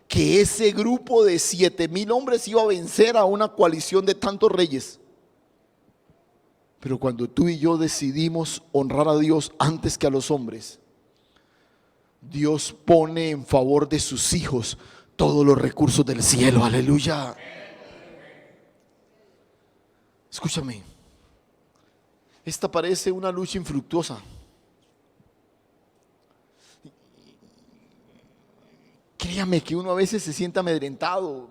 que ese grupo de 7,000 hombres iba a vencer a una coalición de tantos reyes. Pero cuando tú y yo decidimos honrar a Dios antes que a los hombres, Dios pone en favor de sus hijos todos los recursos del cielo. Aleluya. Escúchame, esta parece una lucha infructuosa. Créame que uno a veces se siente amedrentado.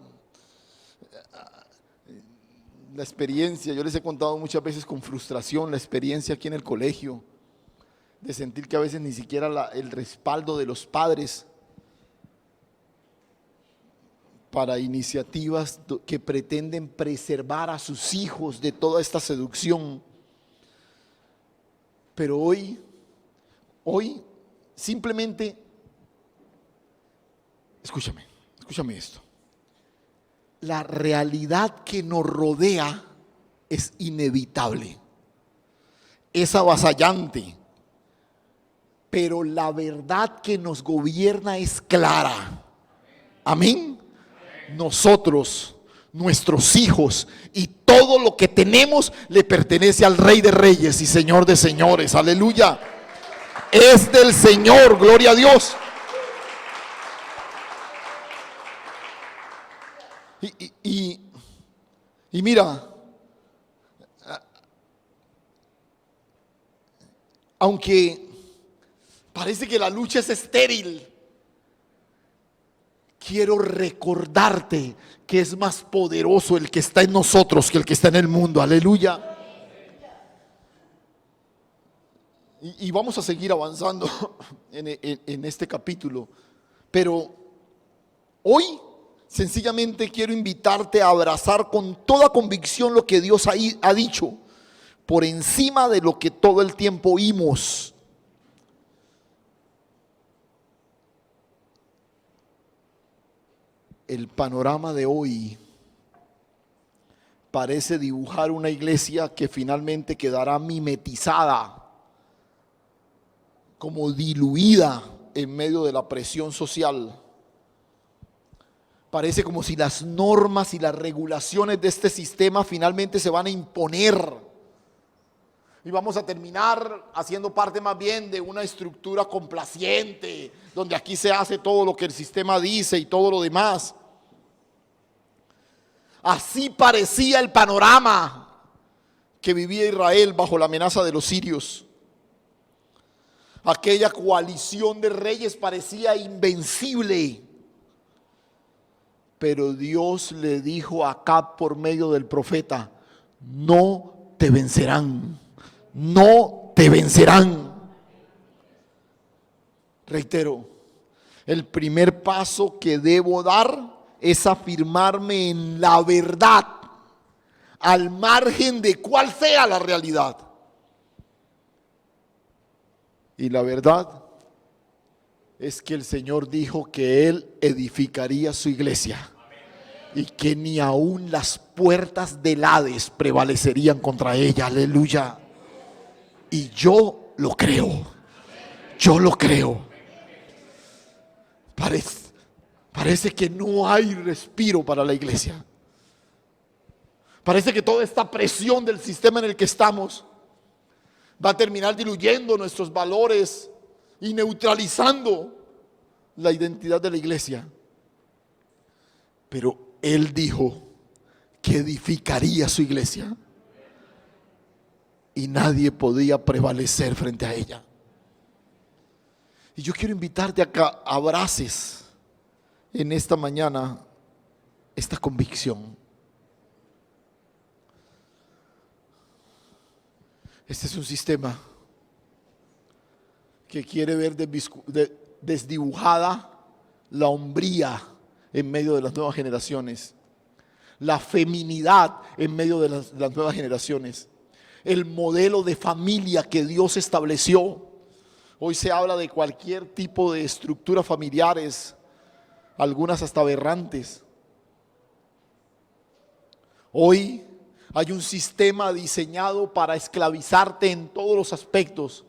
La experiencia, yo les he contado muchas veces con frustración, la experiencia aquí en el colegio, de sentir que a veces ni siquiera el respaldo de los padres para iniciativas que pretenden preservar a sus hijos de toda esta seducción. Pero hoy simplemente, escúchame esto. La realidad que nos rodea es inevitable, es avasallante, pero la verdad que nos gobierna es clara. Amén. Nosotros, nuestros hijos y todo lo que tenemos le pertenece al Rey de Reyes y Señor de Señores. Aleluya. Es del Señor, gloria a Dios. Y mira, aunque parece que la lucha es estéril, quiero recordarte que es más poderoso el que está en nosotros que el que está en el mundo. Aleluya. Y vamos a seguir avanzando en este capítulo. Pero hoy sencillamente quiero invitarte a abrazar con toda convicción lo que Dios ha dicho, por encima de lo que todo el tiempo oímos. El panorama de hoy parece dibujar una iglesia que finalmente quedará mimetizada, como diluida en medio de la presión social. Parece como si las normas y las regulaciones de este sistema finalmente se van a imponer y vamos a terminar haciendo parte más bien de una estructura complaciente, donde aquí se hace todo lo que el sistema dice y todo lo demás. Así parecía el panorama que vivía Israel bajo la amenaza de los sirios. Aquella coalición de reyes parecía invencible. Pero Dios le dijo a Acab por medio del profeta: no te vencerán, no te vencerán. Reitero, el primer paso que debo dar es afirmarme en la verdad, al margen de cuál sea la realidad. Y la verdad es que el Señor dijo que Él edificaría su iglesia y que ni aún las puertas del Hades prevalecerían contra ella. Aleluya. Y yo lo creo. Yo lo creo. Parece que no hay respiro para la iglesia. Parece que toda esta presión del sistema en el que estamos va a terminar diluyendo nuestros valores y neutralizando la identidad de la iglesia. Pero Él dijo que edificaría su iglesia y nadie podía prevalecer frente a ella. Y yo quiero invitarte a que abraces en esta mañana esta convicción. Este es un sistema que quiere ver desdibujada la hombría en medio de las nuevas generaciones, la feminidad en medio de las nuevas generaciones, el modelo de familia que Dios estableció. Hoy se habla de cualquier tipo de estructuras familiares, algunas hasta aberrantes. Hoy hay un sistema diseñado para esclavizarte en todos los aspectos,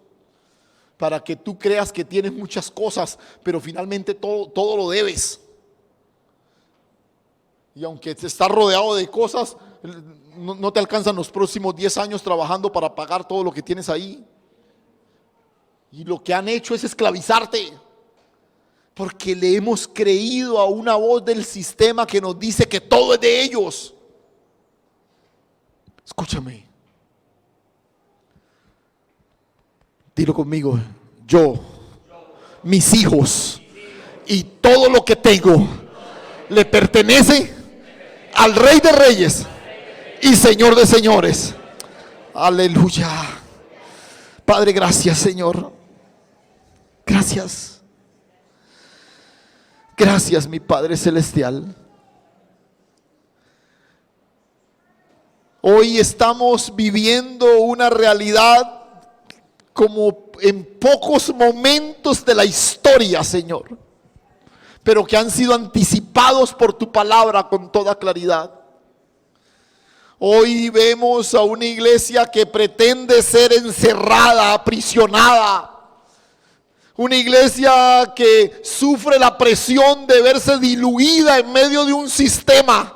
para que tú creas que tienes muchas cosas, pero finalmente todo lo debes. Y aunque te estás rodeado de cosas, no te alcanzan los próximos 10 años trabajando para pagar todo lo que tienes ahí. Y lo que han hecho es esclavizarte, porque le hemos creído a una voz del sistema que nos dice que todo es de ellos. Escúchame. Dilo conmigo. Yo, mis hijos y todo lo que tengo le pertenece al Rey de Reyes y Señor de Señores. Aleluya. Padre, gracias, Señor. Gracias. Gracias, mi Padre Celestial. Hoy estamos viviendo una realidad como en pocos momentos de la historia, Señor, pero que han sido anticipados por tu palabra con toda claridad. Hoy vemos a una iglesia que pretende ser encerrada, aprisionada. Una iglesia que sufre la presión de verse diluida en medio de un sistema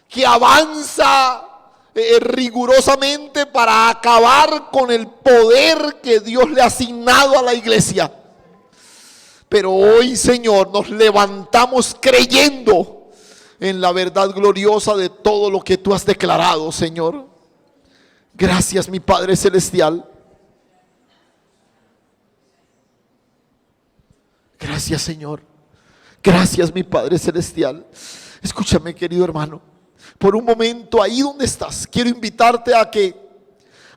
que avanza rigurosamente para acabar con el poder que Dios le ha asignado a la iglesia. Pero hoy, Señor, nos levantamos creyendo en la verdad gloriosa de todo lo que tú has declarado, Señor. Gracias, mi Padre Celestial. Gracias, Señor. Gracias, mi Padre Celestial. Escúchame, querido hermano. Por un momento, ahí donde estás, quiero invitarte a que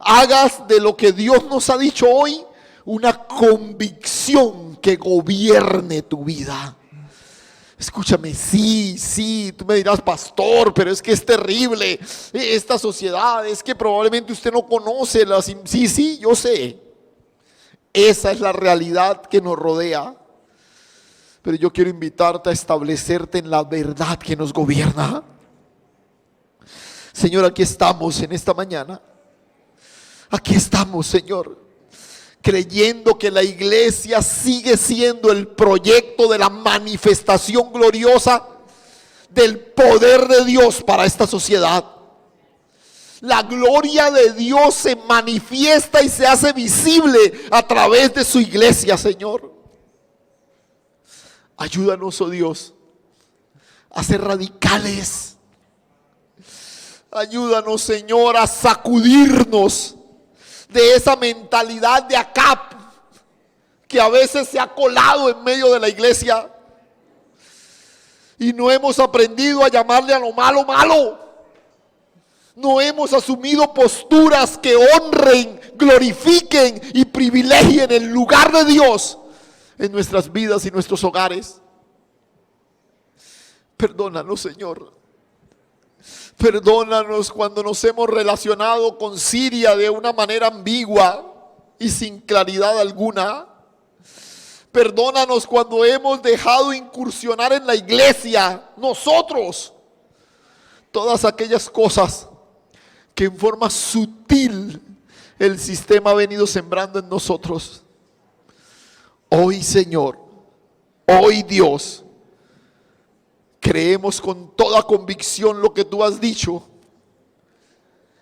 hagas de lo que Dios nos ha dicho hoy una convicción que gobierne tu vida. Escúchame, sí, tú me dirás, pastor, pero es que es terrible esta sociedad, es que probablemente usted no conoce las... Sí, yo sé. Esa es la realidad que nos rodea. Pero yo quiero invitarte a establecerte en la verdad que nos gobierna. Señor, aquí estamos en esta mañana. Aquí estamos, Señor, creyendo que la iglesia sigue siendo el proyecto de la manifestación gloriosa del poder de Dios para esta sociedad. La gloria de Dios se manifiesta y se hace visible a través de su iglesia, Señor. Ayúdanos, oh Dios, a ser radicales. Ayúdanos, Señor, a sacudirnos de esa mentalidad de Acab que a veces se ha colado en medio de la iglesia y no hemos aprendido a llamarle a lo malo malo. No hemos asumido posturas que honren, glorifiquen y privilegien el lugar de Dios en nuestras vidas y nuestros hogares. Perdónanos, Señor. Perdónanos cuando nos hemos relacionado con Siria de una manera ambigua y sin claridad alguna. Perdónanos cuando hemos dejado incursionar en la iglesia, nosotros, todas aquellas cosas que en forma sutil el sistema ha venido sembrando en nosotros. Hoy, Señor, hoy, Dios, creemos con toda convicción lo que tú has dicho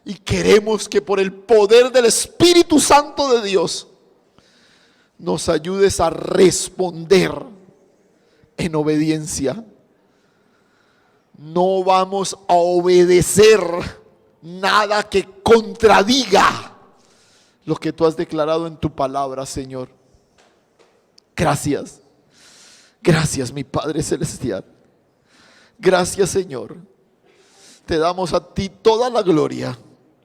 y queremos que por el poder del Espíritu Santo de Dios nos ayudes a responder en obediencia. No vamos a obedecer nada que contradiga lo que tú has declarado en tu palabra, Señor. Gracias. Gracias, mi Padre Celestial. Gracias, Señor. Te damos a ti toda la gloria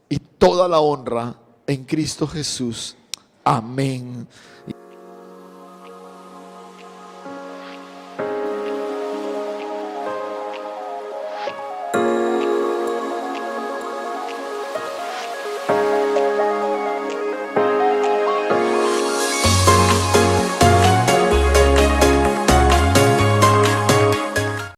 y toda la honra en Cristo Jesús. Amén.